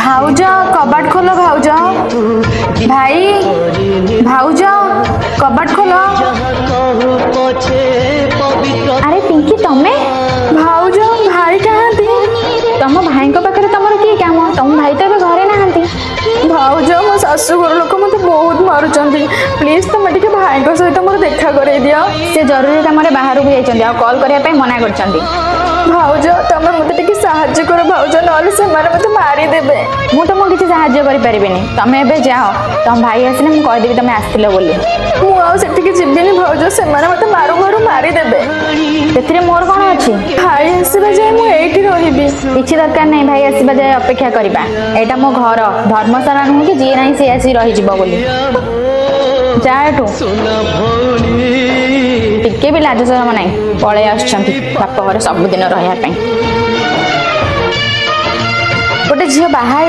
भाउज कबाट खोल भाउज भाई भाउज कबाट खोल। अरे पिंकी तमे भाउज भाई कहाँ तम भाई पाखे तुम किए काम तुम भाई तो घरे नहांती। भाउज मो शाशुघर लोक मत बहुत मारुचंदी प्लीज तुम टे भाई सहित मोर देखा करे दियो। से जरूरी कम बाहर को जाइए कॉल करने मना कर भाउज तुम मत टे साहाय्य कर भाउज नले से मत मारिदेबे। मु तुमको किसी साहाय्य करें तुम ए जाओ तुम भाई आसने मुझे कहीदेवी तुम आसो बोली मुझे जीविनी भाउज से मत मारू मारू मारिदेबे। से मोर कौन अच्छी भाई आसवा जाए मुझे रही किसी दरकार नहीं भाई आसवा जाए अपेक्षा करवा यहाँ मो घर धर्मशाला नुह कि जी ना सी आसी रही बोली जाठू टिके भी लाज शरम ना पलि आसप घर सबुदिन रहा गोटे झील बाहा